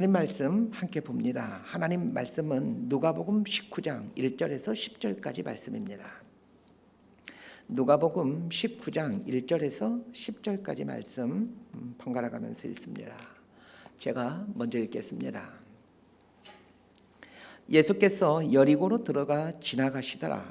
하나님 말씀 함께 봅니다. 하나님 말씀은 누가복음 19장 1절에서 10절까지 말씀입니다. 누가복음 19장 1절에서 10절까지 말씀 번갈아 가면서 읽습니다. 제가 먼저 읽겠습니다. 예수께서 여리고로 들어가 지나가시더라.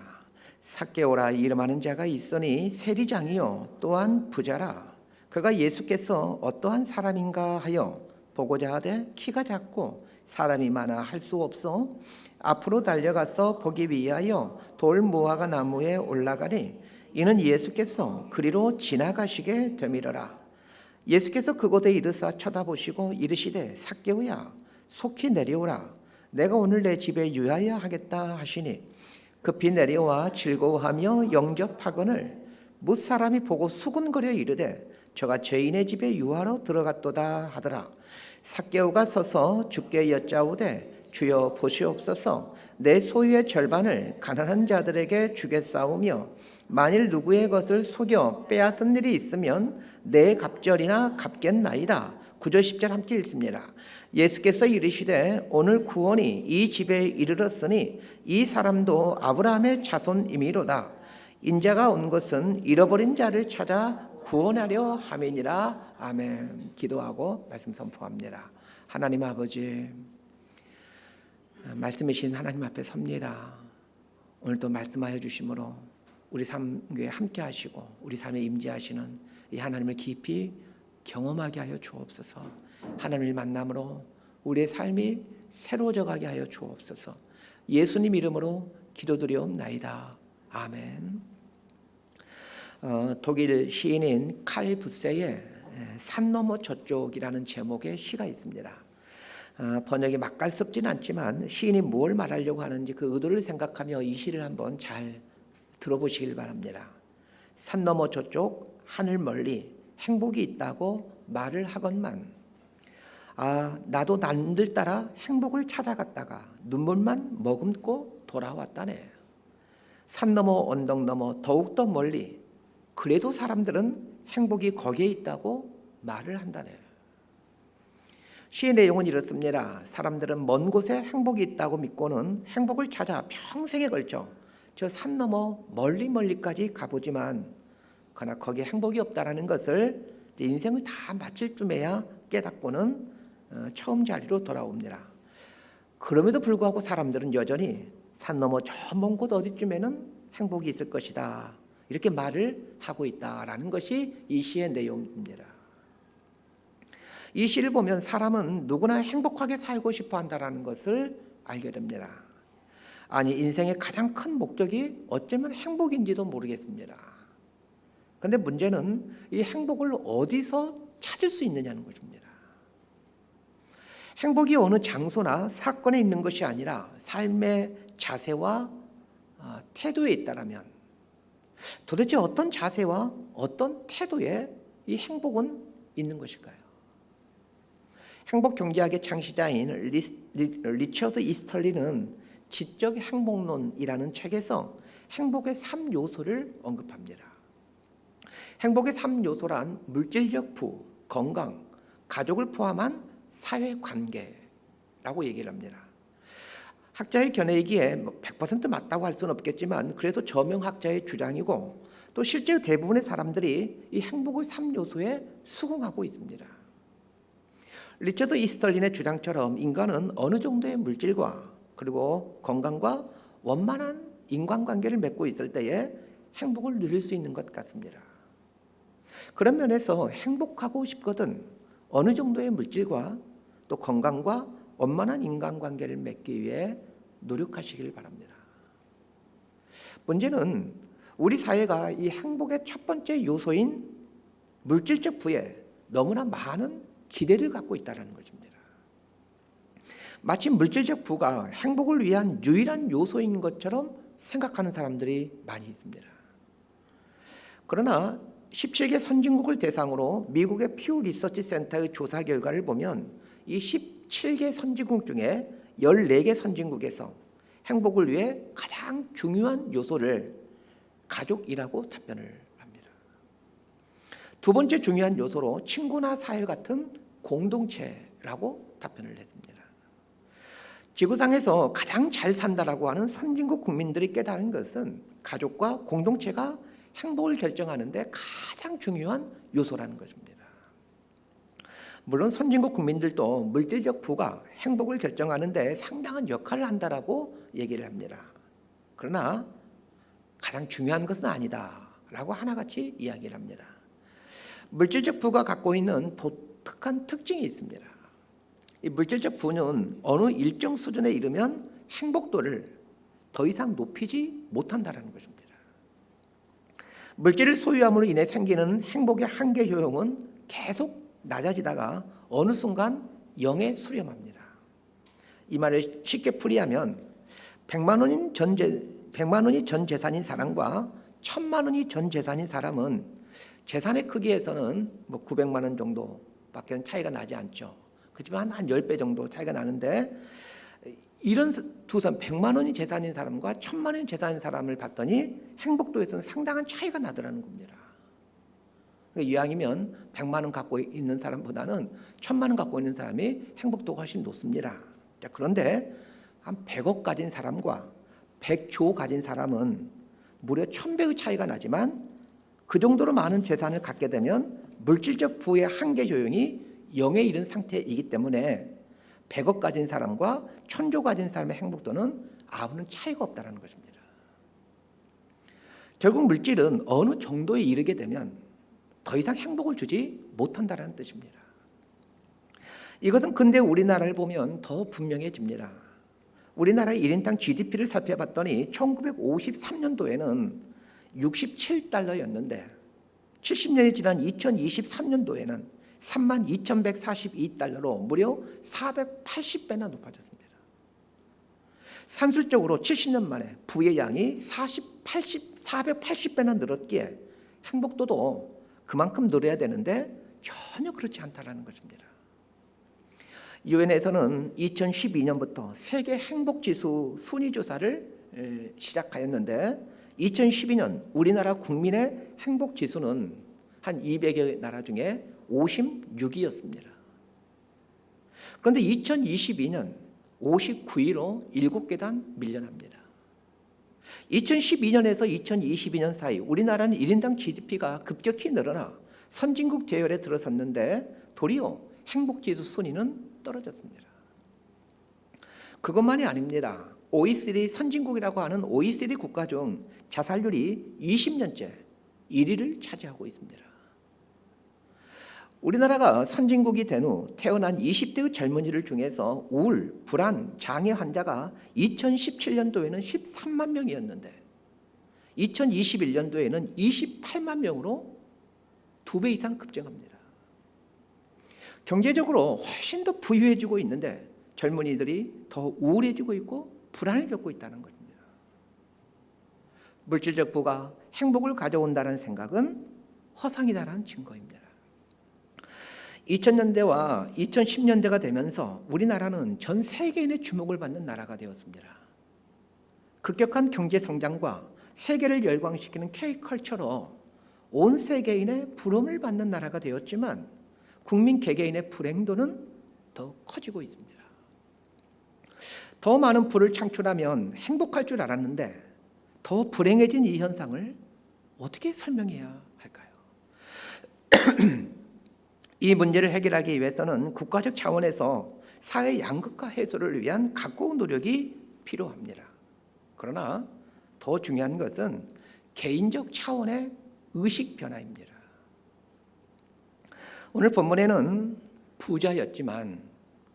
삭개오라 이름하는 자가 있으니 세리장이요 또한 부자라. 그가 예수께서 어떠한 사람인가 하여 보고자 하되 키가 작고 사람이 많아 할 수 없어 앞으로 달려가서 보기 위하여 돌 무화과 나무에 올라가니 이는 예수께서 그리로 지나가시게 되밀어라. 예수께서 그곳에 이르사 쳐다보시고 이르시되 삭개오야 속히 내려오라. 내가 오늘 내 집에 유하여 하겠다 하시니 급히 내려와 즐거워하며 영접하거늘 뭇 사람이 보고 수군거려 이르되 저가 죄인의 집에 유하러 들어갔도다 하더라. 삭개오가 서서 주께 여짜오되 주여 보시옵소서 내 소유의 절반을 가난한 자들에게 주겠사오며 만일 누구의 것을 속여 빼앗은 일이 있으면 내 갑절이나 갚겠나이다. 9절 10절 함께 읽습니다. 예수께서 이르시되 오늘 구원이 이 집에 이르렀으니 이 사람도 아브라함의 자손이미로다. 인자가 온 것은 잃어버린 자를 찾아 구원하려 함이니라. 아멘. 기도하고 말씀 선포합니다. 하나님 아버지, 말씀이신 하나님 앞에 섭니다. 오늘도 말씀하여 주심으로 우리 삶에 함께 하시고 우리 삶에 임재하시는 이 하나님을 깊이 경험하게 하여 주옵소서. 하나님을 만남으로 우리의 삶이 새로워져 가게 하여 주옵소서. 예수님 이름으로 기도드리옵나이다. 아멘. 독일 시인인 칼 부세의 산 너머 저쪽이라는 제목의 시가 있습니다. 번역이 맛깔스럽지는 않지만 시인이 뭘 말하려고 하는지 그 의도를 생각하며 이 시를 한번 잘 들어보시길 바랍니다. 산 너머 저쪽 하늘 멀리 행복이 있다고 말을 하건만 나도 남들 따라 행복을 찾아갔다가 눈물만 머금고 돌아왔다네. 산 너머 언덕 너머 더욱더 멀리 그래도 사람들은 행복이 거기에 있다고 말을 한다네. 시의 내용은 이렇습니다. 사람들은 먼 곳에 행복이 있다고 믿고는 행복을 찾아 평생에 걸쳐 저 산 너머 멀리까지 가보지만 그러나 거기에 행복이 없다라는 것을 인생을 다 마칠 쯤에야 깨닫고는 처음 자리로 돌아옵니다. 그럼에도 불구하고 사람들은 여전히 산 너머 저 먼 곳 어디쯤에는 행복이 있을 것이다 이렇게 말을 하고 있다라는 것이 이 시의 내용입니다. 이 시를 보면 사람은 누구나 행복하게 살고 싶어 한다라는 것을 알게 됩니다. 아니 인생의 가장 큰 목적이 어쩌면 행복인지도 모르겠습니다. 그런데 문제는 이 행복을 어디서 찾을 수 있느냐는 것입니다. 행복이 어느 장소나 사건에 있는 것이 아니라 삶의 자세와 태도에 있다라면 도대체 어떤 자세와 어떤 태도에 이 행복은 있는 것일까요? 행복 경제학의 창시자인 리처드 이스털리는 지적 행복론이라는 책에서 행복의 3요소를 언급합니다. 행복의 3요소란 물질적 부, 건강, 가족을 포함한 사회관계라고 얘기를 합니다. 학자의 견해이기에 100% 맞다고 할 수는 없겠지만 그래도 저명학자의 주장이고 또 실제 대부분의 사람들이 이 행복의 3요소에 수긍하고 있습니다. 리처드 이스털린의 주장처럼 인간은 어느 정도의 물질과 그리고 건강과 원만한 인간관계를 맺고 있을 때에 행복을 누릴 수 있는 것 같습니다. 그런 면에서 행복하고 싶거든 어느 정도의 물질과 또 건강과 원만한 인간관계를 맺기 위해 노력하시길 바랍니다. 문제는 우리 사회가 이 행복의 첫 번째 요소인 물질적 부에 너무나 많은 기대를 갖고 있다는 것입니다. 마치 물질적 부가 행복을 위한 유일한 요소인 것처럼 생각하는 사람들이 많이 있습니다. 그러나 17개 선진국을 대상으로 미국의 퓨 리서치 센터의 조사 결과를 보면 이 17개 선진국 중에 14개 선진국에서 행복을 위해 가장 중요한 요소를 가족이라고 답변을 합니다. 두 번째 중요한 요소로 친구나 사회 같은 공동체라고 답변을 했습니다. 지구상에서 가장 잘 산다라고 하는 선진국 국민들이 깨달은 것은 가족과 공동체가 행복을 결정하는 데 가장 중요한 요소라는 것입니다. 물론 선진국 국민들도 물질적 부가 행복을 결정하는 데 상당한 역할을 한다라고 얘기를 합니다. 그러나 가장 중요한 것은 아니다라고 하나같이 이야기를 합니다. 물질적 부가 갖고 있는 독특한 특징이 있습니다. 이 물질적 부는 어느 일정 수준에 이르면 행복도를 더 이상 높이지 못한다는 것입니다. 물질을 소유함으로 인해 생기는 행복의 한계 효용은 계속 낮아지다가 어느 순간 0에 수렴합니다. 이 말을 쉽게 풀이하면 100만 원이 전 재산인 사람과 1000만 원이 전 재산인 사람은 재산의 크기에서는 900만 원 정도밖에 차이가 나지 않죠. 그렇지만 한 10배 정도 차이가 나는데, 이런 두 사람 100만 원이 재산인 사람과 1000만 원이 재산인 사람을 봤더니 행복도에서는 상당한 차이가 나더라는 겁니다. 이왕이면 100만 원 갖고 있는 사람보다는 1000만 원 갖고 있는 사람이 행복도가 훨씬 높습니다. 자, 그런데 한 100억 가진 사람과 100조 가진 사람은 무려 1000배의 차이가 나지만, 그 정도로 많은 재산을 갖게 되면 물질적 부의 한계 효용이 0에 이른 상태이기 때문에 100억 가진 사람과 1000조 가진 사람의 행복도는 아무런 차이가 없다는 것입니다. 결국 물질은 어느 정도에 이르게 되면 더 이상 행복을 주지 못한다는 뜻입니다. 이것은 근대 우리나라를 보면 더 분명해집니다. 우리나라의 1인당 GDP를 살펴봤더니 1953년도에는 67달러였는데 70년이 지난 2023년도에는 32,142달러로 무려 480배나 높아졌습니다. 산술적으로 70년 만에 부의 양이 480배나 늘었기에 행복도도 그만큼 늘어야 되는데 전혀 그렇지 않다는 것입니다. 유엔에서는 2012년부터 세계 행복지수 순위조사를 시작하였는데, 2012년 우리나라 국민의 행복지수는 한 200여 나라 중에 56위였습니다. 그런데 2022년 59위로 7계단 밀려납니다. 2012년에서 2022년 사이 우리나라는 1인당 GDP가 급격히 늘어나 선진국 대열에 들어섰는데 도리어 행복지수 순위는 떨어졌습니다. 그것만이 아닙니다. OECD 선진국이라고 하는 OECD 국가 중 자살률이 20년째 1위를 차지하고 있습니다. 우리나라가 선진국이 된 후 태어난 20대의 젊은이들 중에서 우울, 불안, 장애 환자가 2017년도에는 13만 명이었는데 2021년도에는 28만 명으로 2배 이상 급증합니다. 경제적으로 훨씬 더 부유해지고 있는데 젊은이들이 더 우울해지고 있고 불안을 겪고 있다는 것입니다. 물질적 부가 행복을 가져온다는 생각은 허상이다라는 증거입니다. 2000년대와 2010년대가 되면서 우리나라는 전 세계인의 주목을 받는 나라가 되었습니다. 급격한 경제 성장과 세계를 열광시키는 K컬처로 온 세계인의 부러움을 받는 나라가 되었지만 국민 개개인의 불행도는 더 커지고 있습니다. 더 많은 부를 창출하면 행복할 줄 알았는데 더 불행해진 이 현상을 어떻게 설명해야 할까요? 이 문제를 해결하기 위해서는 국가적 차원에서 사회 양극화 해소를 위한 각고의 노력이 필요합니다. 그러나 더 중요한 것은 개인적 차원의 의식 변화입니다. 오늘 본문에는 부자였지만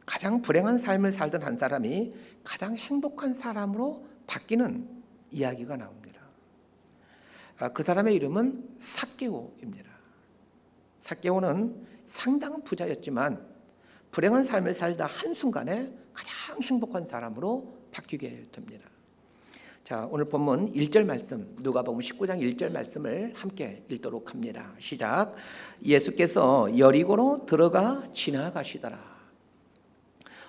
가장 불행한 삶을 살던 한 사람이 가장 행복한 사람으로 바뀌는 이야기가 나옵니다. 그 사람의 이름은 삭개오입니다. 삭개오는 상당한 부자였지만 불행한 삶을 살다 한순간에 가장 행복한 사람으로 바뀌게 됩니다. 자, 오늘 본문 1절 말씀, 누가복음 19장 1절 말씀을 함께 읽도록 합니다. 시작. 예수께서 여리고로 들어가 지나가시더라.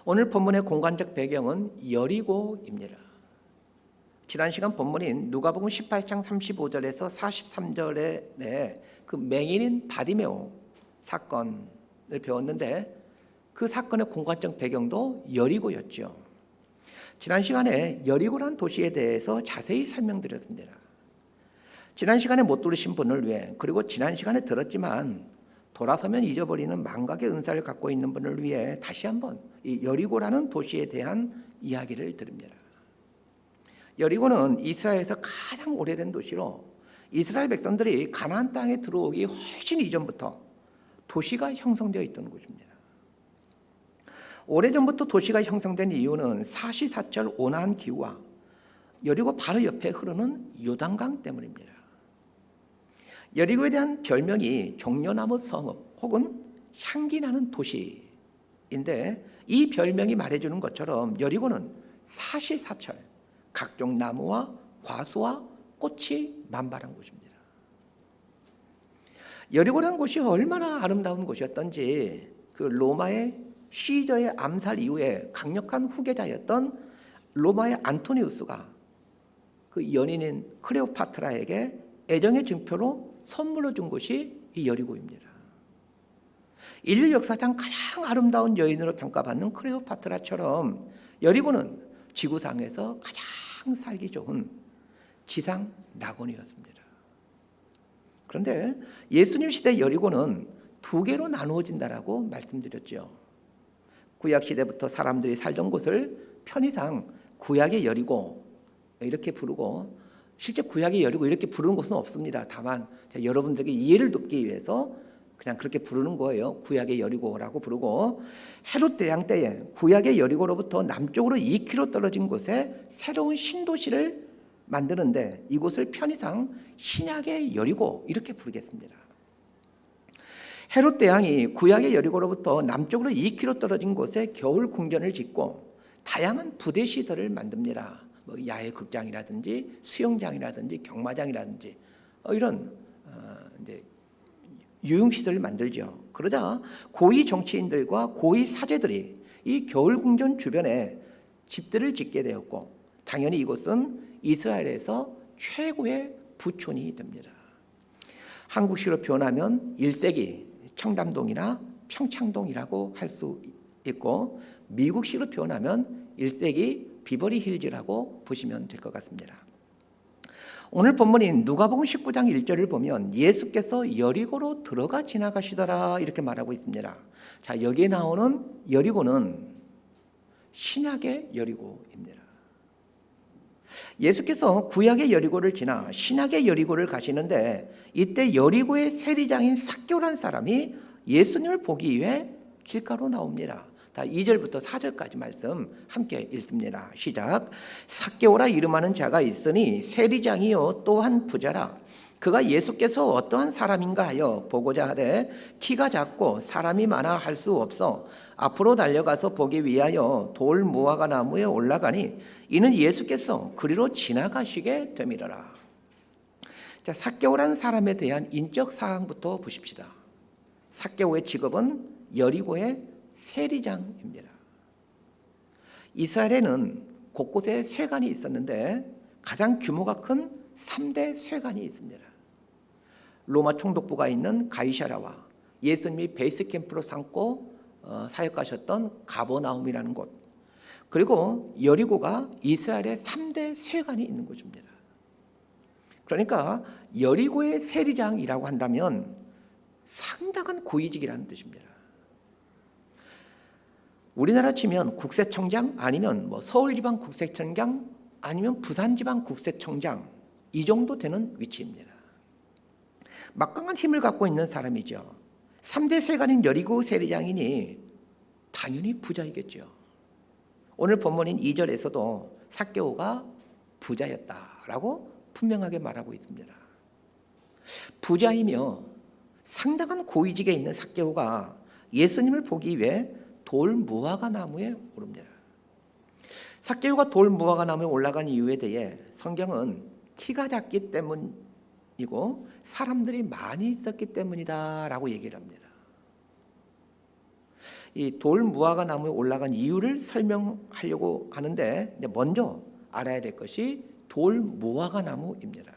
오늘 본문의 공간적 배경은 여리고입니다. 지난 시간 본문인 누가복음 18장 35절에서 43절에 그 맹인인 바디메오 사건을 배웠는데, 그 사건의 공간적 배경도 여리고였죠. 지난 시간에 여리고라는 도시에 대해서 자세히 설명드렸습니다. 지난 시간에 못 들으신 분을 위해, 그리고 지난 시간에 들었지만 돌아서면 잊어버리는 망각의 은사를 갖고 있는 분을 위해 다시 한번 이 여리고라는 도시에 대한 이야기를 드립니다. 여리고는 이스라엘에서 가장 오래된 도시로 이스라엘 백성들이 가나안 땅에 들어오기 훨씬 이전부터 도시가 형성되어 있던 곳입니다. 오래전부터 도시가 형성된 이유는 사시사철 온화한 기후와 여리고 바로 옆에 흐르는 요단강 때문입니다. 여리고에 대한 별명이 종려나무 성읍 혹은 향기나는 도시인데, 이 별명이 말해주는 것처럼 여리고는 사시사철 각종 나무와 과수와 꽃이 만발한 곳입니다. 여리고라는 곳이 얼마나 아름다운 곳이었던지 그 로마의 시저의 암살 이후에 강력한 후계자였던 로마의 안토니우스가 그 연인인 클레오파트라에게 애정의 증표로 선물로 준 곳이 이 여리고입니다. 인류 역사상 가장 아름다운 여인으로 평가받는 클레오파트라처럼 여리고는 지구상에서 가장 살기 좋은 지상 낙원이었습니다. 그런데 예수님 시대 여리고는 두 개로 나누어진다라고 말씀드렸죠. 구약 시대부터 사람들이 살던 곳을 편의상 구약의 여리고 이렇게 부르고, 실제 구약의 여리고 이렇게 부르는 곳은 없습니다. 다만 제가 여러분들에게 이해를 돕기 위해서 그냥 그렇게 부르는 거예요. 구약의 여리고라고 부르고, 헤롯 대왕 때에 구약의 여리고로부터 남쪽으로 2km 떨어진 곳에 새로운 신도시를 만드는데 이곳을 편의상 신약의 여리고 이렇게 부르겠습니다. 헤롯 대왕이 구약의 여리고로부터 남쪽으로 2km 떨어진 곳에 겨울 궁전을 짓고 다양한 부대 시설을 만듭니다. 뭐 야외 극장이라든지 수영장이라든지 경마장이라든지 이런 이제 유흥 시설을 만들죠. 그러자 고위 정치인들과 고위 사제들이 이 겨울 궁전 주변에 집들을 짓게 되었고, 당연히 이곳은 이스라엘에서 최고의 부촌이 됩니다. 한국식으로 표현하면 1세기 청담동이나 평창동이라고 할 수 있고, 미국식으로 표현하면 1세기 비버리 힐즈라고 보시면 될 것 같습니다. 오늘 본문인 누가복음 19장 1절을 보면 예수께서 여리고로 들어가 지나가시더라 이렇게 말하고 있습니다. 자, 여기에 나오는 여리고는 신약의 여리고입니다. 예수께서 구약의 여리고를 지나 신약의 여리고를 가시는데, 이때 여리고의 세리장인 삭개오라는 사람이 예수님을 보기 위해 길가로 나옵니다. 2절부터 4절까지 말씀 함께 읽습니다. 시작. 삭개오라 이름하는 자가 있으니 세리장이요 또한 부자라. 그가 예수께서 어떠한 사람인가 하여 보고자 하되 키가 작고 사람이 많아 할 수 없어 앞으로 달려가서 보기 위하여 돌 무화과 나무에 올라가니 이는 예수께서 그리로 지나가시게 됨이라. 자, 삭개오라는 사람에 대한 인적 사항부터 보십시다. 삭개오의 직업은 여리고의 세리장입니다. 이스라엘에는 곳곳에 쇠관이 있었는데 가장 규모가 큰 3대 쇠관이 있습니다. 로마 총독부가 있는 가이사랴와 예수님이 베이스 캠프로 삼고 사역하셨던 가버나움이라는 곳, 그리고 여리고가 이스라엘의 3대 쇠관이 있는 곳입니다. 그러니까 여리고의 세리장이라고 한다면 상당한 고위직이라는 뜻입니다. 우리나라 치면 국세청장 아니면 서울지방국세청장 아니면 부산지방국세청장 이 정도 되는 위치입니다. 막강한 힘을 갖고 있는 사람이죠. 3대 세관인 여리고 세리장이니 당연히 부자이겠죠. 오늘 본문인 2절에서도 삭개오가 부자였다라고 분명하게 말하고 있습니다. 부자이며 상당한 고위직에 있는 삭개오가 예수님을 보기 위해 돌 무화과 나무에 오릅니다. 삭개오가 돌 무화과 나무에 올라간 이유에 대해 성경은 키가 작기 때문이고 사람들이 많이 있었기 때문이다라고 얘기를 합니다. 이 돌 무화과 나무에 올라간 이유를 설명하려고 하는데 먼저 알아야 될 것이 돌 무화과 나무입니다.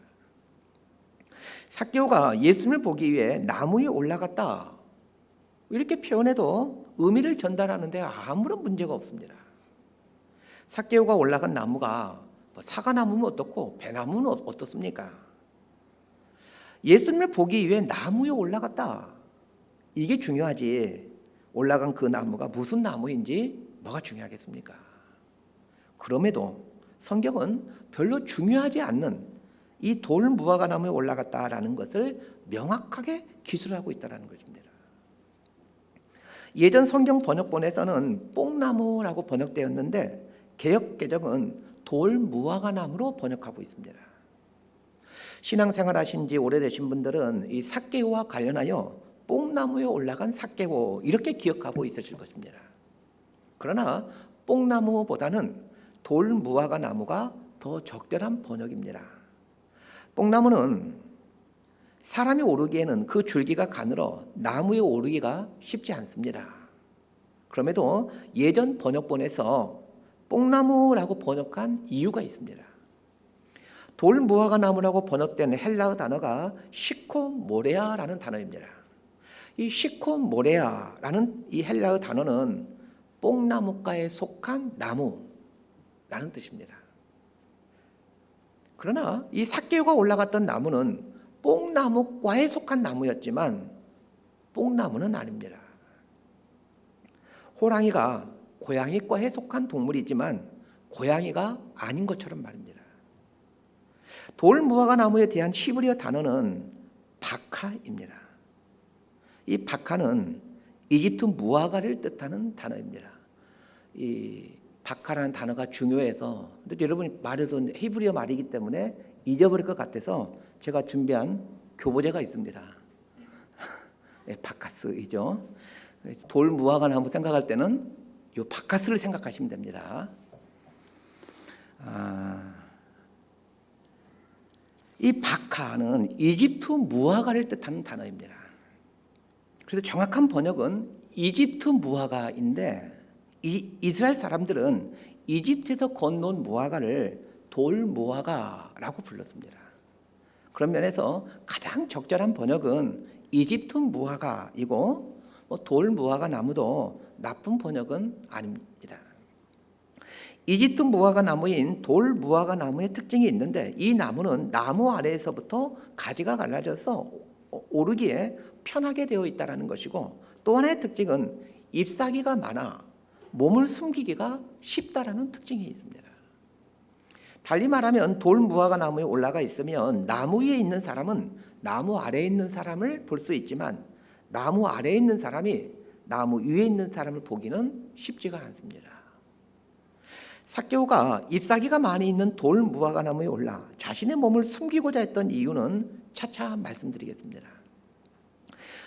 삭개오가 예수님을 보기 위해 나무에 올라갔다 이렇게 표현해도 의미를 전달하는데 아무런 문제가 없습니다. 삭개오가 올라간 나무가 사과나무는 어떻고 배나무는 어떻습니까? 예수님을 보기 위해 나무에 올라갔다. 이게 중요하지. 올라간 그 나무가 무슨 나무인지 뭐가 중요하겠습니까? 그럼에도 성경은 별로 중요하지 않는 이 돌 무화과 나무에 올라갔다라는 것을 명확하게 기술하고 있다는 것입니다. 예전 성경 번역본에서는 뽕나무라고 번역되었는데 개역 개정은 돌 무화과 나무로 번역하고 있습니다. 신앙생활 하신 지 오래되신 분들은 이 삭개오와 관련하여 뽕나무에 올라간 삭개오 이렇게 기억하고 있으실 것입니다. 그러나 뽕나무보다는 돌 무화과 나무가 더 적절한 번역입니다. 뽕나무는 사람이 오르기에는 그 줄기가 가늘어 나무에 오르기가 쉽지 않습니다. 그럼에도 예전 번역본에서 뽕나무라고 번역한 이유가 있습니다. 돌 무화과 나무라고 번역된 헬라어 단어가 시코모레아라는 단어입니다. 이 시코모레아라는 이 헬라어 단어는 뽕나무과에 속한 나무라는 뜻입니다. 그러나 이 삭개오가 올라갔던 나무는 뽕나무과에 속한 나무였지만 뽕나무는 아닙니다. 호랑이가 고양이과에 속한 동물이지만 고양이가 아닌 것처럼 말입니다. 돌 무화과 나무에 대한 히브리어 단어는 바카입니다. 이 바카는 이집트 무화과를 뜻하는 단어입니다. 이 바카라는 단어가 중요해서 근데 여러분이 말해도 히브리어 말이기 때문에 잊어버릴 것 같아서 제가 준비한 교보제가 있습니다. 네, 바카스이죠. 돌 무화과 나무 생각할 때는 이 바카스를 생각하시면 됩니다. 이 바카는 이집트 무화과를 뜻하는 단어입니다. 그래서 정확한 번역은 이집트 무화과인데 이스라엘 사람들은 이집트에서 건너온 무화과를 돌 무화과라고 불렀습니다. 그런 면에서 가장 적절한 번역은 이집트 무화과이고 돌 무화과 나무도 나쁜 번역은 아닙니다. 이집트 무화과 나무인 돌 무화과 나무의 특징이 있는데 이 나무는 나무 아래에서부터 가지가 갈라져서 오르기에 편하게 되어 있다는 것이고 또 하나의 특징은 잎사귀가 많아 몸을 숨기기가 쉽다라는 특징이 있습니다. 달리 말하면 돌 무화과 나무에 올라가 있으면 나무 위에 있는 사람은 나무 아래에 있는 사람을 볼 수 있지만 나무 아래에 있는 사람이 나무 위에 있는 사람을 보기는 쉽지가 않습니다. 삭개오가 잎사귀가 많이 있는 돌 무화과 나무에 올라 자신의 몸을 숨기고자 했던 이유는 차차 말씀드리겠습니다.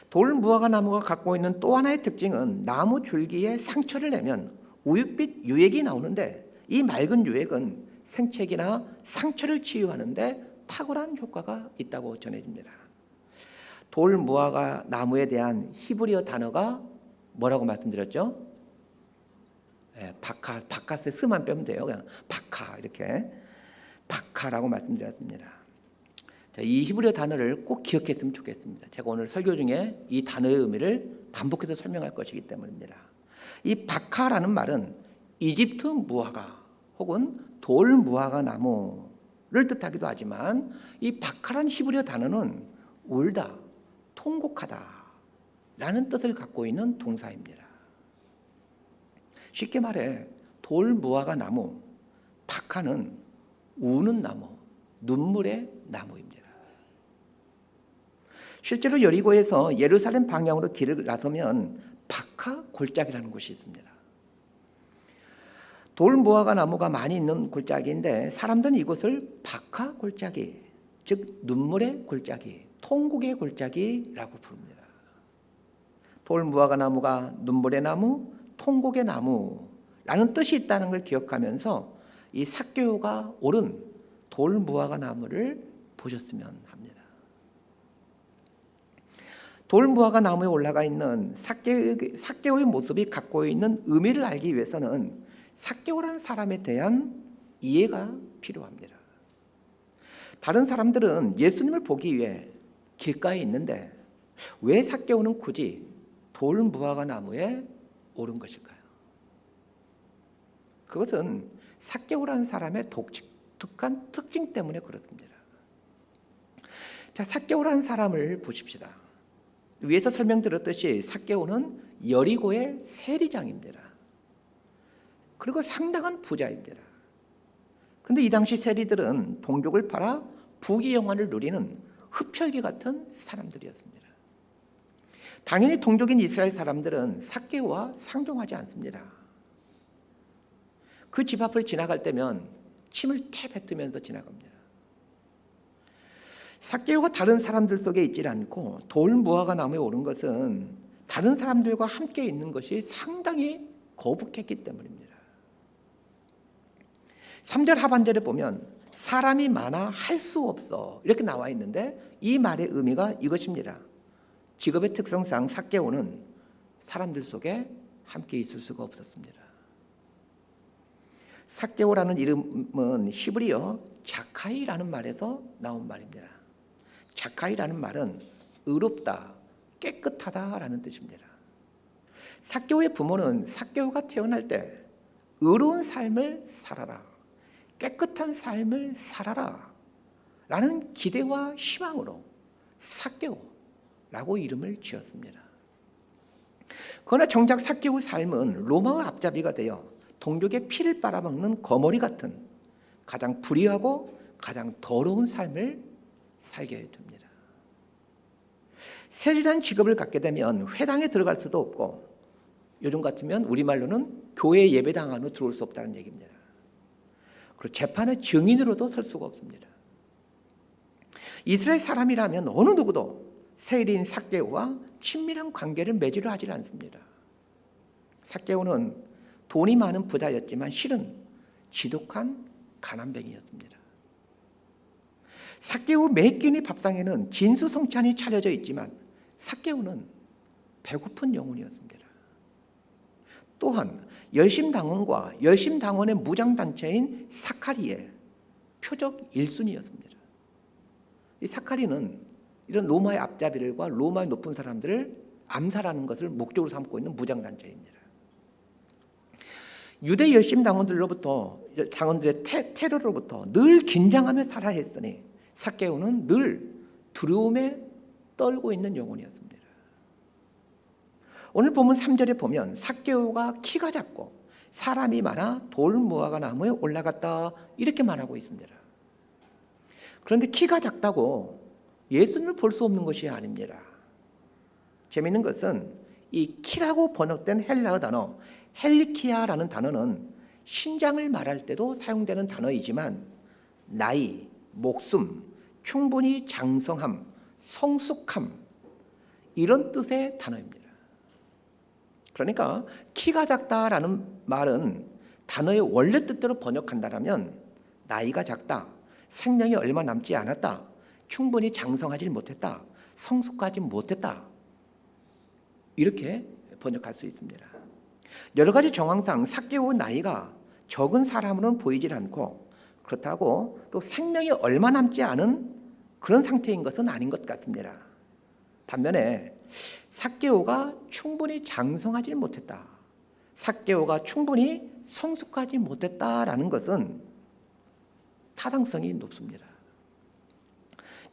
돌 무화과 나무가 갖고 있는 또 하나의 특징은 나무 줄기에 상처를 내면 우윳빛 유액이 나오는데 이 맑은 유액은 생채기나 상처를 치유하는데 탁월한 효과가 있다고 전해집니다. 돌 무화과 나무에 대한 히브리어 단어가 뭐라고 말씀드렸죠? 네, 바카스에 스만 빼면 돼요. 그냥 바카 이렇게 바카라고 말씀드렸습니다. 자, 이 히브리어 단어를 꼭 기억했으면 좋겠습니다. 제가 오늘 설교 중에 이 단어의 의미를 반복해서 설명할 것이기 때문입니다. 이 바카라는 말은 이집트 무화과 혹은 돌 무화과 나무를 뜻하기도 하지만 이 바카라는 히브리어 단어는 울다, 통곡하다 라는 뜻을 갖고 있는 동사입니다. 쉽게 말해 돌 무화과 나무, 바카는 우는 나무, 눈물의 나무입니다. 실제로 여리고에서 예루살렘 방향으로 길을 나서면 바카 골짜기라는 곳이 있습니다. 돌 무화과 나무가 많이 있는 골짜기인데 사람들은 이곳을 바카 골짜기, 즉 눈물의 골짜기, 통곡의 골짜기라고 부릅니다. 돌 무화과 나무가 눈물의 나무, 통곡의 나무라는 뜻이 있다는 걸 기억하면서 이 삭개오가 오른 돌 무화과 나무를 보셨으면 합니다. 돌 무화과 나무에 올라가 있는 삭개오의 모습이 갖고 있는 의미를 알기 위해서는 삭개오라는 사람에 대한 이해가 필요합니다. 다른 사람들은 예수님을 보기 위해 길가에 있는데 왜 삭개오는 굳이 돌 무화과 나무에 옳은 것일까요? 그것은 삭개오라는 사람의 독특한 특징 때문에 그렇습니다. 자, 삭개오라는 사람을 보십시다. 위에서 설명드렸듯이 삭개오는 여리고의 세리장입니다. 그리고 상당한 부자입니다. 근데 이 당시 세리들은 동족을 팔아 부귀영화를 누리는 흡혈귀 같은 사람들이었습니다. 당연히 동족인 이스라엘 사람들은 삭개오와 상종하지 않습니다. 그 집 앞을 지나갈 때면 침을 태 뱉으면서 지나갑니다. 삭개오가 다른 사람들 속에 있지 않고 돌 무화과 나무에 오른 것은 다른 사람들과 함께 있는 것이 상당히 거북했기 때문입니다. 3절 하반절에 보면 사람이 많아 할 수 없어 이렇게 나와 있는데 이 말의 의미가 이것입니다. 직업의 특성상 삭개오는 사람들 속에 함께 있을 수가 없었습니다. 삭개오라는 이름은 히브리어 자카이라는 말에서 나온 말입니다. 자카이라는 말은 의롭다, 깨끗하다라는 뜻입니다. 삭개오의 부모는 삭개오가 태어날 때 의로운 삶을 살아라, 깨끗한 삶을 살아라 라는 기대와 희망으로 삭개오라고 이름을 지었습니다. 그러나 정작 삭개오 삶은 로마의 앞잡이가 되어 동족의 피를 빨아먹는 거머리 같은 가장 불의하고 가장 더러운 삶을 살게 됩니다. 세리란 직업을 갖게 되면 회당에 들어갈 수도 없고 요즘 같으면 우리말로는 교회 예배당 안으로 들어올 수 없다는 얘기입니다. 그리고 재판의 증인으로도 설 수가 없습니다. 이스라엘 사람이라면 어느 누구도 세리인 삭개오와 친밀한 관계를 맺으려 하지 않습니다. 삭개오는 돈이 많은 부자였지만 실은 지독한 가난뱅이였습니다. 삭개오 매 끼니 밥상에는 진수성찬이 차려져 있지만 삭개오는 배고픈 영혼이었습니다. 또한 열심당원과 열심당원의 무장단체인 사카리의 표적 1순위였습니다. 이 사카리는 이런 로마의 앞잡이들과 로마의 높은 사람들을 암살하는 것을 목적으로 삼고 있는 무장단체입니다. 유대 당원들의 테러로부터 늘 긴장하며 살아야 했으니 삭개오는 늘 두려움에 떨고 있는 영혼이었습니다. 오늘 본문 3절에 보면 삭개오가 키가 작고 사람이 많아 돌 무화과 나무에 올라갔다 이렇게 말하고 있습니다. 그런데 키가 작다고 예수님을 볼 수 없는 것이 아닙니다. 재미있는 것은 이 키라고 번역된 헬라어 단어 헬리키아라는 단어는 신장을 말할 때도 사용되는 단어이지만 나이, 목숨, 충분히 장성함, 성숙함 이런 뜻의 단어입니다. 그러니까 키가 작다라는 말은 단어의 원래 뜻대로 번역한다면 나이가 작다, 생명이 얼마 남지 않았다, 충분히 장성하지 못했다, 성숙하지 못했다 이렇게 번역할 수 있습니다. 여러 가지 정황상 삭개오 나이가 적은 사람으로는 보이질 않고 그렇다고 또 생명이 얼마 남지 않은 그런 상태인 것은 아닌 것 같습니다. 반면에 삭개오가 충분히 장성하지 못했다, 삭개오가 충분히 성숙하지 못했다라는 것은 타당성이 높습니다.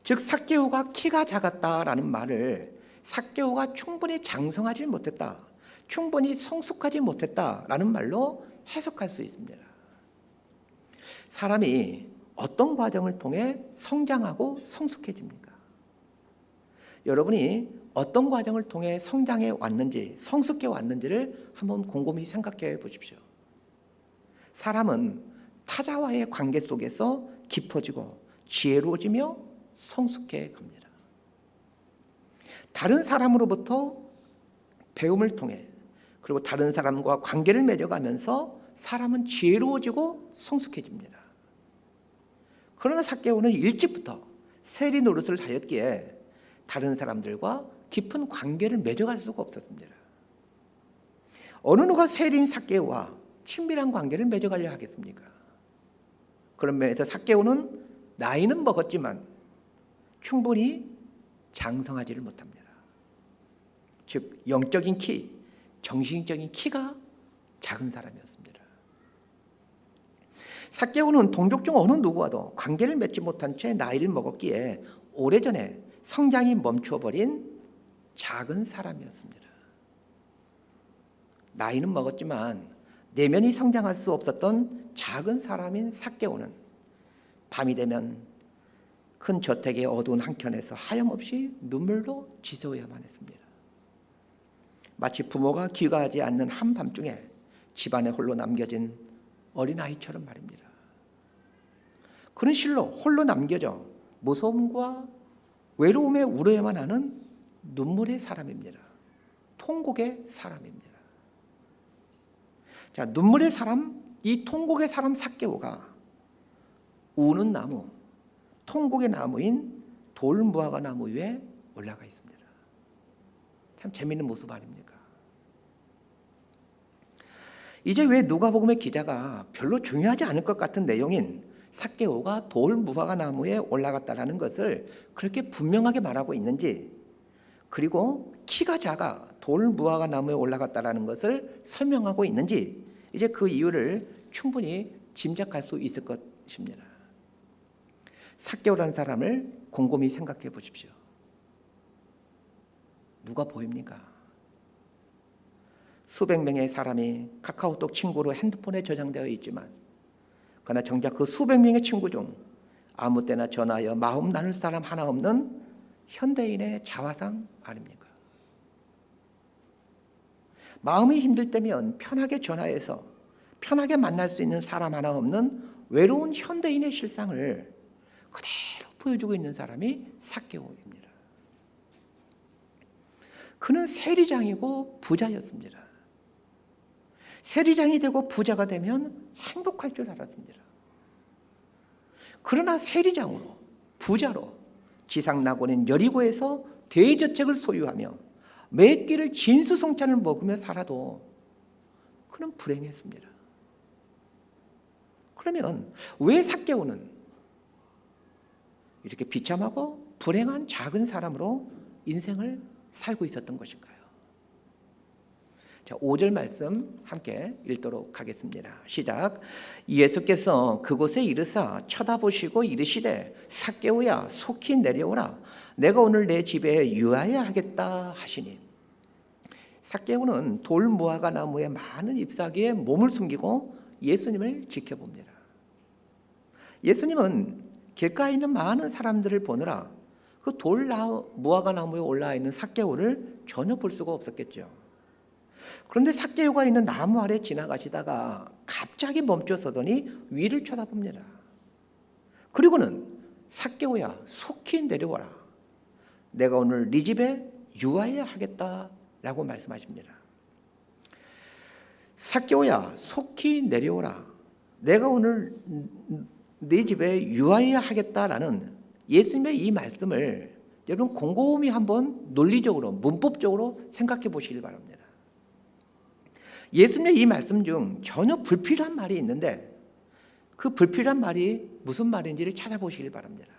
즉 삭개오가 키가 작았다라는 말을 삭개오가 충분히 장성하지 못했다, 충분히 성숙하지 못했다라는 말로 해석할 수 있습니다. 사람이 어떤 과정을 통해 성장하고 성숙해집니까? 여러분이 어떤 과정을 통해 성장해 왔는지, 성숙해 왔는지를 한번 곰곰이 생각해 보십시오. 사람은 타자와의 관계 속에서 깊어지고 지혜로워지며 성숙해 갑니다. 다른 사람으로부터 배움을 통해 그리고 다른 사람과 관계를 맺어가면서 사람은 지혜로워지고 성숙해집니다. 그러나 삭개오는 일찍부터 세리 노릇을 하였기에 다른 사람들과 깊은 관계를 맺어갈 수가 없었습니다. 어느 누가 세리인 삭개오와 친밀한 관계를 맺어가려 하겠습니까? 그런 면에서 삭개오는 나이는 먹었지만 충분히 장성하지를 못합니다. 즉 영적인 키, 정신적인 키가 작은 사람이었습니다. 삭개오는 동족 중 어느 누구와도 관계를 맺지 못한 채 나이를 먹었기에 오래전에 성장이 멈춰버린 작은 사람이었습니다. 나이는 먹었지만 내면이 성장할 수 없었던 작은 사람인 삭개오는 밤이 되면 큰 저택의 어두운 한켠에서 하염없이 눈물로 지새워야만 했습니다. 마치 부모가 귀가하지 않는 한밤중에 집안에 홀로 남겨진 어린아이처럼 말입니다. 그는 실로 홀로 남겨져 무서움과 외로움에 울어야만 하는 눈물의 사람입니다. 통곡의 사람입니다. 자, 눈물의 사람, 이 통곡의 사람 삭개오가 우는 나무, 통곡의 나무인 돌무화과 나무 위에 올라가 있습니다. 참 재미있는 모습 아닙니까? 이제 왜 누가복음의 기자가 별로 중요하지 않을 것 같은 내용인 삭개오가 돌무화과 나무에 올라갔다라는 것을 그렇게 분명하게 말하고 있는지, 그리고 키가 작아 돌무화과 나무에 올라갔다라는 것을 설명하고 있는지, 이제 그 이유를 충분히 짐작할 수 있을 것입니다. 삭개오라는 사람을 곰곰이 생각해 보십시오. 누가 보입니까? 수백 명의 사람이 카카오톡 친구로 핸드폰에 저장되어 있지만, 그러나 정작 그 수백 명의 친구 중 아무 때나 전화하여 마음 나눌 사람 하나 없는 현대인의 자화상 아닙니까? 마음이 힘들 때면 편하게 전화해서 편하게 만날 수 있는 사람 하나 없는 외로운 현대인의 실상을 그대로 보여주고 있는 사람이 삭개오입니다. 그는 세리장이고 부자였습니다. 세리장이 되고 부자가 되면 행복할 줄 알았습니다. 그러나 세리장으로, 부자로 지상 낙원인 여리고에서 대저택을 소유하며 매 끼를 진수성찬을 먹으며 살아도 그는 불행했습니다. 그러면 왜 삭개오는 이렇게 비참하고 불행한 작은 사람으로 인생을 살고 있었던 것인가요? 자, 5절 말씀 함께 읽도록 하겠습니다. 시작. 예수께서 그곳에 이르사 쳐다보시고 이르시되 삭개오야 속히 내려오라. 내가 오늘 내 집에 유하야 하겠다 하시니. 삭개오는 돌무화과 나무의 많은 잎사귀에 몸을 숨기고 예수님을 지켜봅니다. 예수님은 길가에 있는 많은 사람들을 보느라 그 돌무화과 나무에 올라와 있는 삭개오를 전혀 볼 수가 없었겠죠. 그런데 삭개오가 있는 나무 아래 지나가시다가 갑자기 멈춰서더니 위를 쳐다봅니다. 그리고는 삭개오야 속히 내려와라. 내가 오늘 네 집에 유하야 하겠다라고 말씀하십니다. 삭개오야 속히 내려오라. 내가 오늘 네 집에 유하야 하겠다라는 예수님의 이 말씀을 여러분 곰곰이 한번 논리적으로 문법적으로 생각해 보시길 바랍니다. 예수님의 이 말씀 중 전혀 불필요한 말이 있는데 그 불필요한 말이 무슨 말인지를 찾아보시길 바랍니다.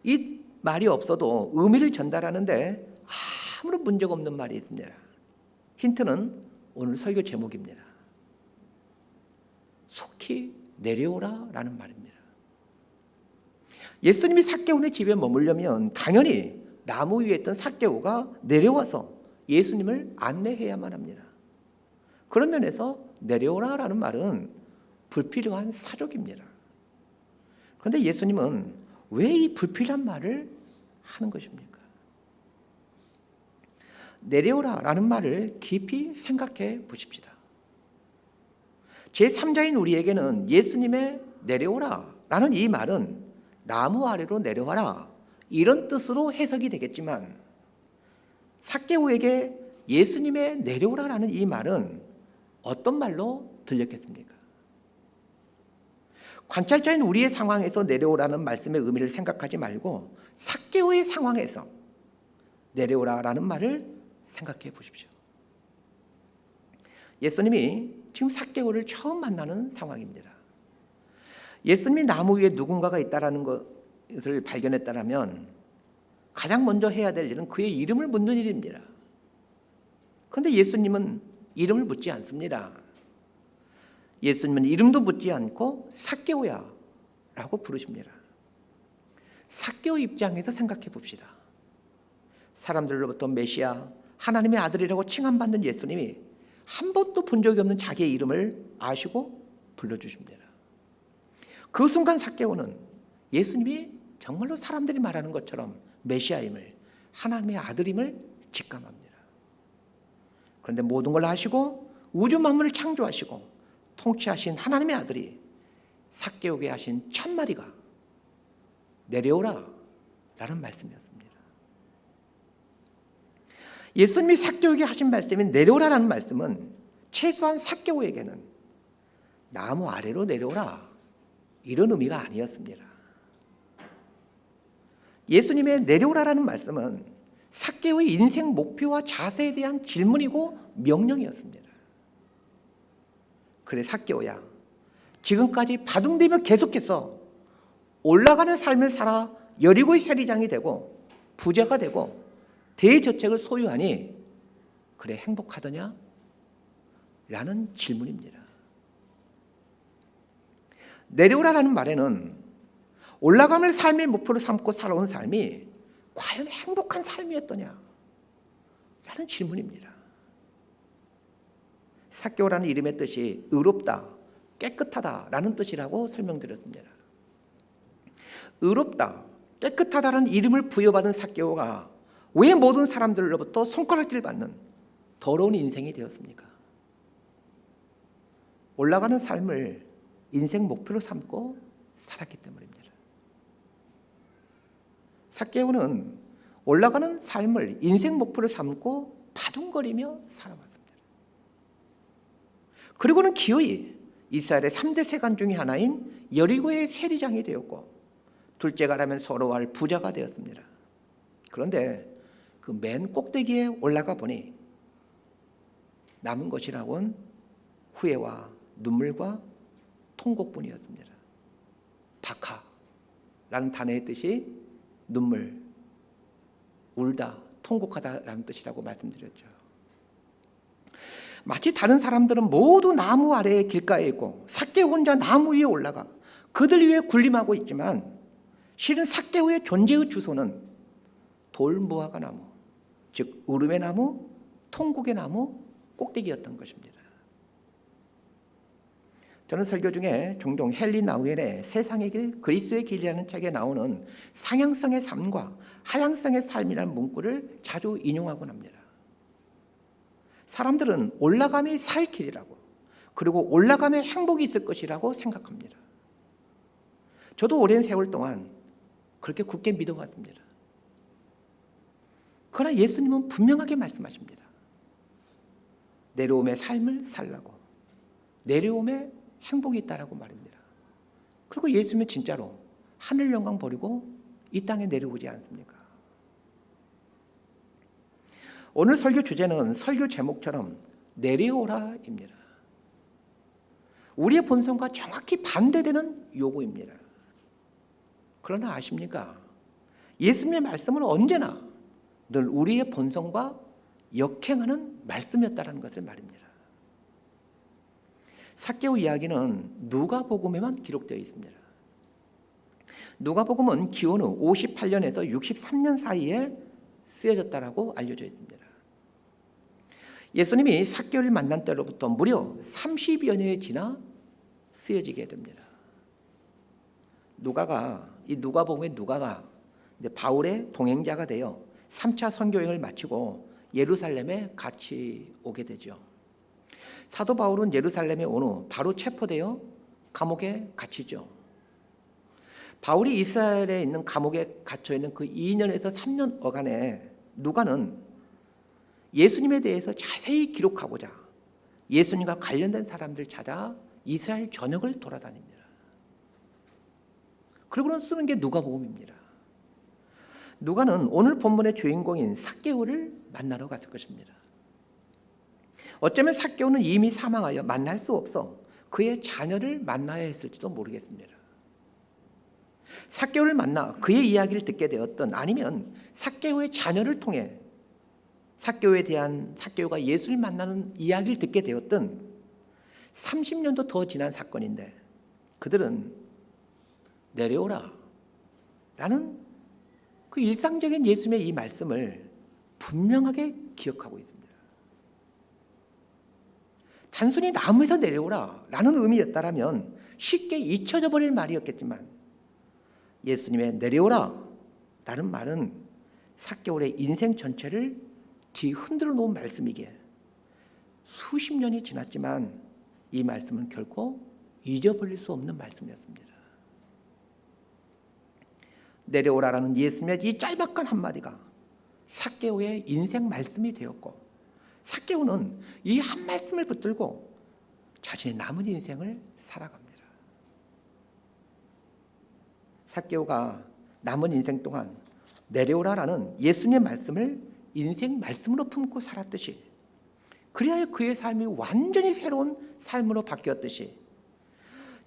이 말이 없어도 의미를 전달하는데 아무런 문제가 없는 말이 있습니다. 힌트는 오늘 설교 제목입니다. 속히 내려오라 라는 말입니다. 예수님이 삭개오의 집에 머물려면 당연히 나무 위에 있던 삭개오가 내려와서 예수님을 안내해야만 합니다. 그런 면에서 내려오라 라는 말은 불필요한 사족입니다. 그런데 예수님은 왜 이 불필요한 말을 하는 것입니까? 내려오라 라는 말을 깊이 생각해 보십시다. 제3자인 우리에게는 예수님의 내려오라 라는 이 말은 나무 아래로 내려와라 이런 뜻으로 해석이 되겠지만 삭개오에게 예수님의 내려오라 라는 이 말은 어떤 말로 들렸겠습니까? 관찰자인 우리의 상황에서 내려오라는 말씀의 의미를 생각하지 말고 삭개오의 상황에서 내려오라 라는 말을 생각해 보십시오. 예수님이 지금 삭개오를 처음 만나는 상황입니다. 예수님이 나무 위에 누군가가 있다라는 것을 발견했다면 가장 먼저 해야 될 일은 그의 이름을 묻는 일입니다. 그런데 예수님은 이름을 묻지 않습니다. 예수님은 이름도 묻지 않고 삭개오야 라고 부르십니다. 삭개오 입장에서 생각해 봅시다. 사람들로부터 메시아, 하나님의 아들이라고 칭함받는 예수님이 한 번도 본 적이 없는 자기의 이름을 아시고 불러주십니다. 그 순간 삭개오는 예수님이 정말로 사람들이 말하는 것처럼 메시아임을, 하나님의 아들임을 직감합니다. 그런데 모든 걸 아시고 우주 만물을 창조하시고 통치하신 하나님의 아들이 삭개오게 하신 첫 마디가 내려오라 라는 말씀이었습니다. 예수님이 삭개오에게 하신 말씀이 내려오라라는 말씀은 최소한 삭개오에게는 나무 아래로 내려오라 이런 의미가 아니었습니다. 예수님의 내려오라라는 말씀은 삭개오의 인생 목표와 자세에 대한 질문이고 명령이었습니다. 그래 삭개오야, 지금까지 바둥대며 계속해서 올라가는 삶을 살아 여리고의 세리장이 되고 부자가 되고 대저택을 소유하니 그래 행복하더냐? 라는 질문입니다. 내려오라라는 말에는 올라감을 삶의 목표로 삼고 살아온 삶이 과연 행복한 삶이었더냐? 라는 질문입니다. 삭개오라는 이름의 뜻이 의롭다, 깨끗하다라는 뜻이라고 설명드렸습니다. 의롭다, 깨끗하다라는 이름을 부여받은 삭개오가 왜 모든 사람들로부터 손가락질을 받는 더러운 인생이 되었습니까? 올라가는 삶을 인생 목표로 삼고 살았기 때문입니다. 삭개오는 올라가는 삶을 인생 목표로 삼고 바둥거리며 살아왔습니다. 그리고는 기어이 이스라엘의 3대 세관 중의 하나인 여리고의 세리장이 되었고 둘째가 라면 서로할 부자가 되었습니다. 그런데 그 맨 꼭대기에 올라가 보니 남은 것이라곤 후회와 눈물과 통곡뿐이었습니다. 바카라는 단어의 뜻이 눈물, 울다, 통곡하다라는 뜻이라고 말씀드렸죠. 마치 다른 사람들은 모두 나무 아래에 길가에 있고 삭개오 혼자 나무 위에 올라가 그들 위에 군림하고 있지만 실은 삭개오의 존재의 주소는 돌무화과 나무, 즉 울음의 나무, 통곡의 나무 꼭대기였던 것입니다. 저는 설교 중에 종종 헨리 나우엘의 세상의 길, 그리스도의 길이라는 책에 나오는 상향성의 삶과 하향성의 삶이라는 문구를 자주 인용하곤 합니다. 사람들은 올라감이 살 길이라고, 그리고 올라감에 행복이 있을 것이라고 생각합니다. 저도 오랜 세월 동안 그렇게 굳게 믿어왔습니다. 그러나 예수님은 분명하게 말씀하십니다. 내려옴의 삶을 살라고, 내려옴에 행복이 있다라고 말입니다. 그리고 예수님은 진짜로 하늘 영광 버리고 이 땅에 내려오지 않습니까? 오늘 설교 주제는 설교 제목처럼 내려오라입니다. 우리의 본성과 정확히 반대되는 요구입니다. 그러나 아십니까? 예수님의 말씀은 언제나 늘 우리의 본성과 역행하는 말씀이었다는 것을 말입니다. 삭개오 이야기는 누가복음에만 기록되어 있습니다. 누가복음은 기원 후 58년에서 63년 사이에 쓰여졌다라고 알려져 있습니다. 예수님이 삭개오를 만난 때로부터 무려 30여 년이 지나 쓰여지게 됩니다. 이 누가복음의 누가가 바울의 동행자가 되어 3차 선교행을 마치고 예루살렘에 같이 오게 되죠. 사도 바울은 예루살렘에 온 후 바로 체포되어 감옥에 갇히죠. 바울이 이스라엘에 있는 감옥에 갇혀 있는 그 2년에서 3년 어간에 누가는 예수님에 대해서 자세히 기록하고자 예수님과 관련된 사람들 찾아 이스라엘 전역을 돌아다닙니다. 그리고는 쓰는 게 누가복음입니다. 누가는 오늘 본문의 주인공인 삭개오를 만나러 갔을 것입니다. 어쩌면 삭개오는 이미 사망하여 만날 수 없어 그의 자녀를 만나야 했을지도 모르겠습니다. 삭개오를 만나 그의 이야기를 듣게 되었던, 아니면 삭개오의 자녀를 통해 삭개오가 예수를 만나는 이야기를 듣게 되었던 30년도 더 지난 사건인데 그들은 내려오라 라는 그 일상적인 예수님의 이 말씀을 분명하게 기억하고 있습니다. 단순히 나무에서 내려오라 라는 의미였다면 쉽게 잊혀져 버릴 말이었겠지만 예수님의 내려오라 라는 말은 삭개오의 인생 전체를 뒤흔들어 놓은 말씀이기에 수십 년이 지났지만 이 말씀은 결코 잊어버릴 수 없는 말씀이었습니다. 내려오라라는 예수님의 이 짤막한 한마디가 삭개오의 인생 말씀이 되었고 삭개오는 이 한 말씀을 붙들고 자신의 남은 인생을 살아갑니다. 삭개오가 남은 인생 동안 내려오라라는 예수님의 말씀을 인생 말씀으로 품고 살았듯이 그리하여 그의 삶이 완전히 새로운 삶으로 바뀌었듯이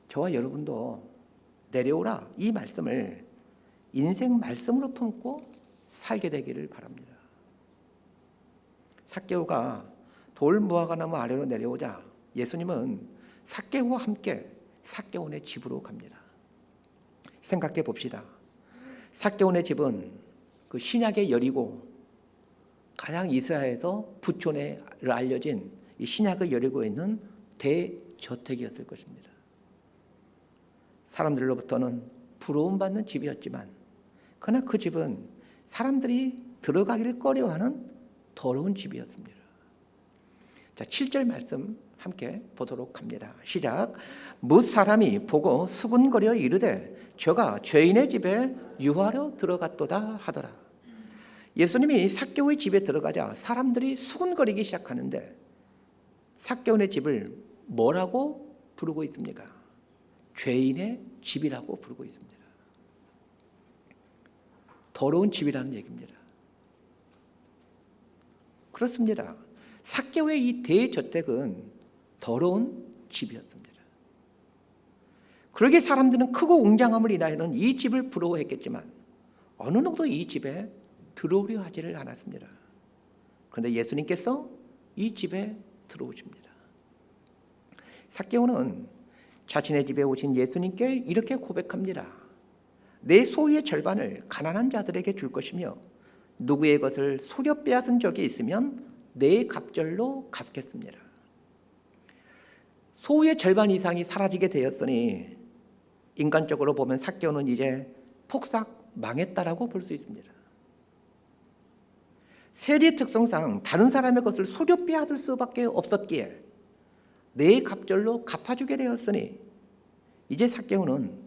저와 여러분도 내려오라 이 말씀을 인생 말씀으로 품고 살게 되기를 바랍니다. 삭개오가 돌 무화과나무 아래로 내려오자 예수님은 삭개오와 함께 삭개오네 집으로 갑니다. 생각해 봅시다. 삭개오네 집은 그 신약의 여리고 가장 이스라엘에서 부촌에 알려진 이 신약의 여리고에 있는 대저택이었을 것입니다. 사람들로부터는 부러움받는 집이었지만 그러나 그 집은 사람들이 들어가기를 꺼려하는 더러운 집이었습니다. 자, 7절 말씀 함께 보도록 합니다. 시작. 뭇 사람이 보고 수군거려 이르되 저가 죄인의 집에 유하러 들어갔도다 하더라. 예수님이 삭개오의 집에 들어가자 사람들이 수군거리기 시작하는데 삭개오의 집을 뭐라고 부르고 있습니까? 죄인의 집이라고 부르고 있습니다. 더러운 집이라는 얘기입니다. 그렇습니다. 삭개오의 이 대저택은 더러운 집이었습니다. 그러기에 사람들은 크고 웅장함을 인하여는 이 집을 부러워했겠지만 어느 누구도 이 집에 들어오려 하지를 않았습니다. 그런데 예수님께서 이 집에 들어오십니다. 삭개오는 자신의 집에 오신 예수님께 이렇게 고백합니다. 내 소유의 절반을 가난한 자들에게 줄 것이며 누구의 것을 속여 빼앗은 적이 있으면 내 갑절로 갚겠습니다. 소유의 절반 이상이 사라지게 되었으니 인간적으로 보면 삭개오는 이제 폭삭 망했다라고 볼 수 있습니다. 세리의 특성상 다른 사람의 것을 속여 빼앗을 수밖에 없었기에 내 갑절로 갚아주게 되었으니 이제 삭개오는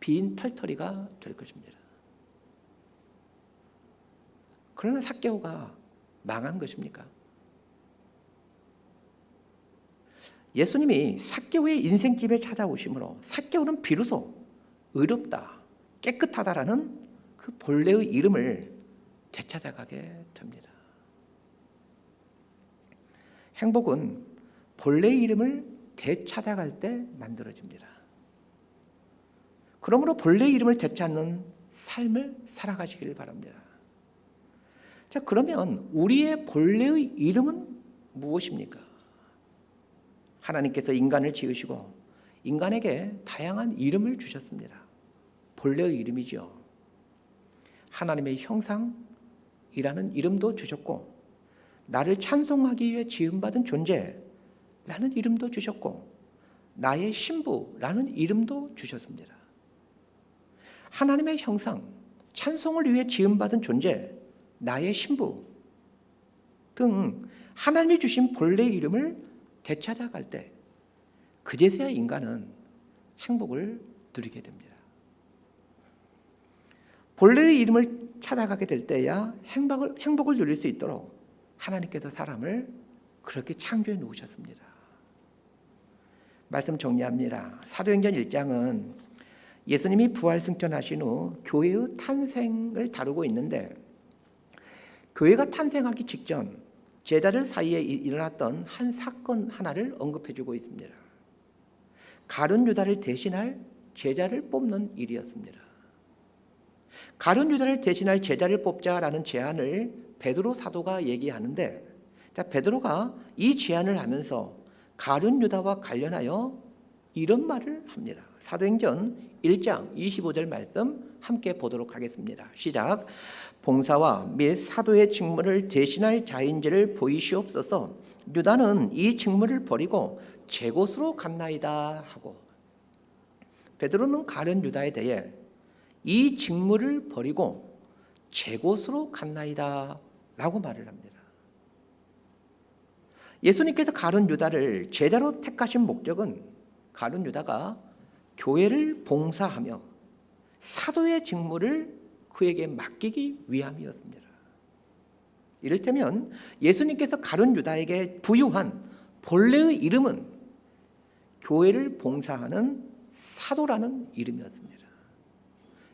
빈 털터리가 될 것입니다. 그러나 삭개오가 망한 것입니까? 예수님이 삭개오의 인생집에 찾아오심으로 삭개오는 비로소 의롭다, 깨끗하다라는 그 본래의 이름을 되찾아가게 됩니다. 행복은 본래의 이름을 되찾아갈 때 만들어집니다. 그러므로 본래의 이름을 되찾는 삶을 살아가시길 바랍니다. 자, 그러면 우리의 본래의 이름은 무엇입니까? 하나님께서 인간을 지으시고 인간에게 다양한 이름을 주셨습니다. 본래의 이름이죠. 하나님의 형상이라는 이름도 주셨고 나를 찬송하기 위해 지음받은 존재라는 이름도 주셨고 나의 신부라는 이름도 주셨습니다. 하나님의 형상, 찬송을 위해 지음받은 존재, 나의 신부 등 하나님이 주신 본래의 이름을 되찾아갈 때 그제서야 인간은 행복을 누리게 됩니다. 본래의 이름을 찾아가게 될 때야 행복을 누릴 수 있도록 하나님께서 사람을 그렇게 창조해 놓으셨습니다. 말씀 정리합니다. 사도행전 1장은 예수님이 부활승천하신 후 교회의 탄생을 다루고 있는데 교회가 탄생하기 직전 제자들 사이에 일어났던 한 사건 하나를 언급해주고 있습니다. 가룟 유다를 대신할 제자를 뽑는 일이었습니다. 가룟 유다를 대신할 제자를 뽑자라는 제안을 베드로 사도가 얘기하는데, 자, 베드로가 이 제안을 하면서 가룟 유다와 관련하여 이런 말을 합니다. 사도행전 1장 25절 말씀 함께 보도록 하겠습니다. 시작. 봉사와 및 사도의 직무를 대신할 자인지를 보이시옵소서. 유다는 이 직무를 버리고 제 곳으로 갔나이다 하고, 베드로는 가룟 유다에 대해 이 직무를 버리고 제 곳으로 갔나이다 라고 말을 합니다. 예수님께서 가룟 유다를 제자로 택하신 목적은 가룟 유다가 교회를 봉사하며 사도의 직무를 그에게 맡기기 위함이었습니다. 이를테면 예수님께서 가룟 유다에게 부유한 본래의 이름은 교회를 봉사하는 사도라는 이름이었습니다.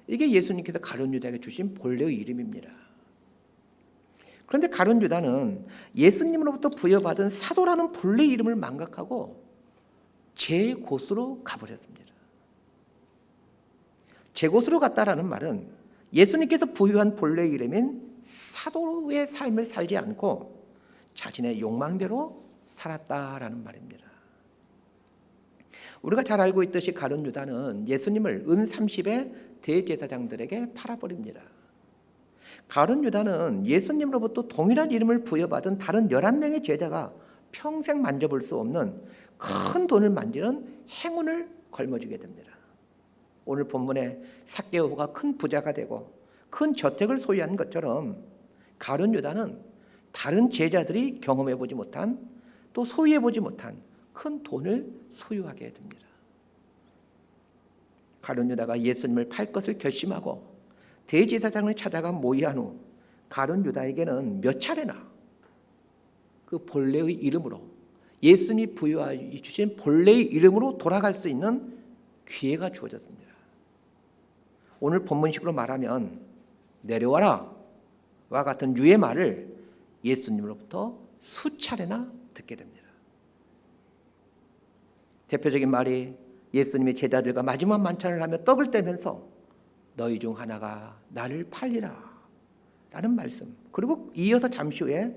이게 예수님께서 가룟 유다에게 주신 본래의 이름입니다. 그런데 가룟 유다는 예수님으로부터 부여받은 사도라는 본래 이름을 망각하고 제 곳으로 가버렸습니다. 제 곳으로 갔다라는 말은 예수님께서 부여한 본래 이름인 사도의 삶을 살지 않고 자신의 욕망대로 살았다라는 말입니다. 우리가 잘 알고 있듯이 가룟 유다는 예수님을 은 30의 대제사장들에게 팔아버립니다. 가룟 유다는 예수님으로부터 동일한 이름을 부여받은 다른 11명의 제자가 평생 만져볼 수 없는 큰 돈을 만지는 행운을 걸머쥐게 됩니다. 오늘 본문에 삭개오가 큰 부자가 되고 큰 저택을 소유한 것처럼 가룟 유다는 다른 제자들이 경험해보지 못한, 또 소유해보지 못한 큰 돈을 소유하게 됩니다. 가룟 유다가 예수님을 팔 것을 결심하고 대제사장을 찾아가 모의한 후 가룟 유다에게는 몇 차례나 그 본래의 이름으로, 예수님이 부여해 주신 본래의 이름으로 돌아갈 수 있는 기회가 주어졌습니다. 오늘 본문식으로 말하면 내려와라 와 같은 유의 말을 예수님으로부터 수차례나 듣게 됩니다. 대표적인 말이 예수님의 제자들과 마지막 만찬을 하며 떡을 떼면서 너희 중 하나가 나를 팔리라 라는 말씀, 그리고 이어서 잠시 후에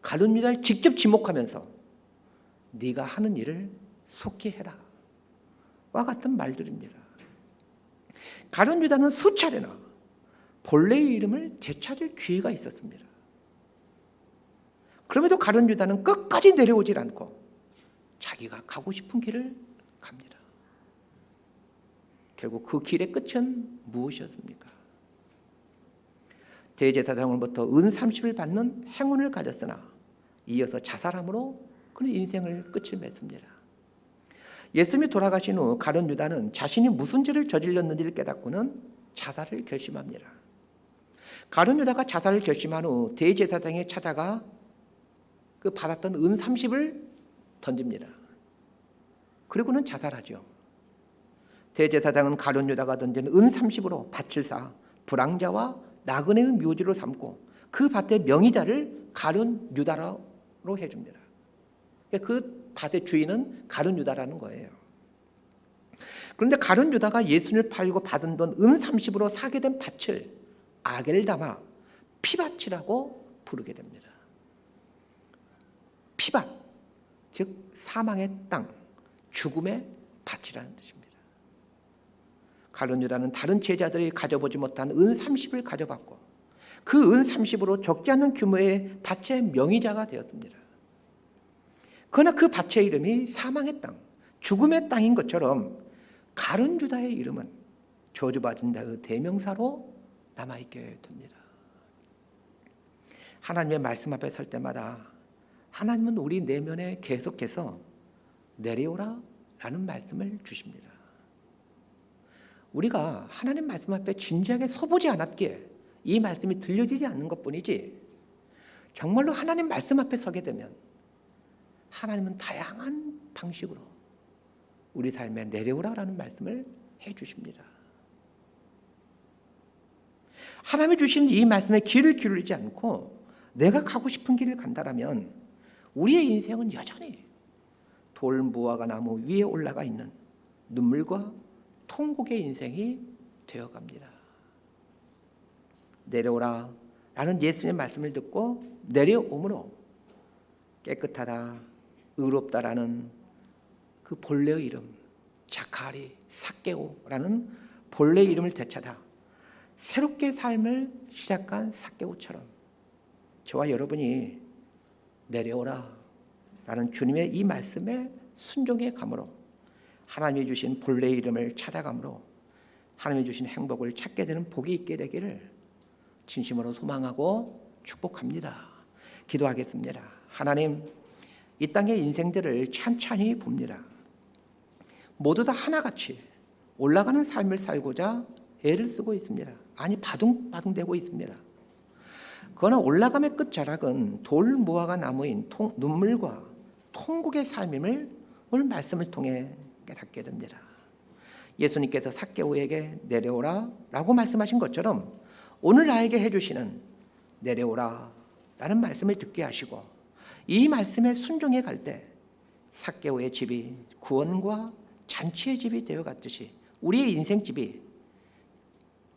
가룟 유다를 직접 지목하면서 네가 하는 일을 속히 해라 와 같은 말들입니다. 가룟 유다는 수차례나 본래의 이름을 되찾을 기회가 있었습니다. 그럼에도 가룟 유다는 끝까지 내려오질 않고 자기가 가고 싶은 길을 갑니다. 결국 그 길의 끝은 무엇이었습니까? 대제사장으로부터 은 30을 받는 행운을 가졌으나 이어서 자살함으로 그는 인생을 끝을 맺습니다. 예수님이 돌아가신 후 가룟 유다는 자신이 무슨 죄를 저질렀는지를 깨닫고는 자살을 결심합니다. 가룟 유다가 자살을 결심한 후 대제사장에 찾아가 그 받았던 은 30을 던집니다. 그리고는 자살하죠. 대제사장은 가룟 유다가 던진 은 30으로 밭을 쌓아 불황자와 나그네의 묘지로 삼고 그 밭의 명의자를 가룟 유다로 해줍니다. 그 밭의 주인은 가룟 유다라는 거예요. 그런데 가룟 유다가 예수님을 팔고 받은 돈 은 30으로 사게 된 밭을 아겔다마, 피밭이라고 부르게 됩니다. 피밭, 즉 사망의 땅, 죽음의 밭이라는 뜻입니다. 가룟 유다는 다른 제자들이 가져보지 못한 은 30을 가져봤고 그 은 30으로 적지 않은 규모의 밭의 명의자가 되었습니다. 그러나 그 밭의 이름이 사망의 땅, 죽음의 땅인 것처럼 가룟 유다의 이름은 저주받은 자의 대명사로 남아있게 됩니다. 하나님의 말씀 앞에 설 때마다 하나님은 우리 내면에 계속해서 내려오라 라는 말씀을 주십니다. 우리가 하나님 말씀 앞에 진지하게 서보지 않았기에 이 말씀이 들려지지 않는 것뿐이지, 정말로 하나님 말씀 앞에 서게 되면 하나님은 다양한 방식으로 우리 삶에 내려오라라는 말씀을 해주십니다. 하나님이 주신 이 말씀에 귀를 기울이지 않고 내가 가고 싶은 길을 간다라면 우리의 인생은 여전히 돌 무화과 나무 위에 올라가 있는 눈물과 통곡의 인생이 되어갑니다. 내려오라, 라는 예수님의 말씀을 듣고 내려오므로 깨끗하다, 의롭다라는 그 본래의 이름 자카리, 삭개오라는 본래의 이름을 되찾아 새롭게 삶을 시작한 삭개오처럼 저와 여러분이 내려오라 라는 주님의 이 말씀에 순종해 감으로 하나님이 주신 본래의 이름을 찾아감으로 하나님이 주신 행복을 찾게 되는 복이 있게 되기를 진심으로 소망하고 축복합니다. 기도하겠습니다. 하나님, 이 땅의 인생들을 찬찬히 봅니다. 모두 다 하나같이 올라가는 삶을 살고자 애를 쓰고 있습니다. 아니 바둥바둥대고 있습니다. 그러나 올라감의 끝자락은 돌무화과 나무인 눈물과 통곡의 삶임을 오늘 말씀을 통해 깨닫게 됩니다. 예수님께서 삭개오에게 내려오라 라고 말씀하신 것처럼 오늘 나에게 해주시는 내려오라 라는 말씀을 듣게 하시고 이 말씀에 순종해 갈 때 삭개오의 집이 구원과 잔치의 집이 되어갔듯이 우리의 인생집이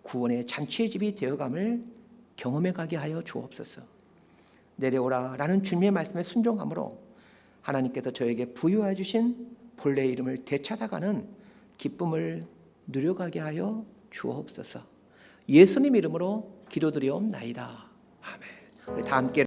구원의 잔치의 집이 되어감을 경험해 가게 하여 주옵소서. 내려오라 라는 주님의 말씀에 순종함으로 하나님께서 저에게 부여해 주신 본래의 이름을 되찾아가는 기쁨을 누려가게 하여 주옵소서. 예수님 이름으로 기도드리옵나이다. 아멘. 우리 다 함께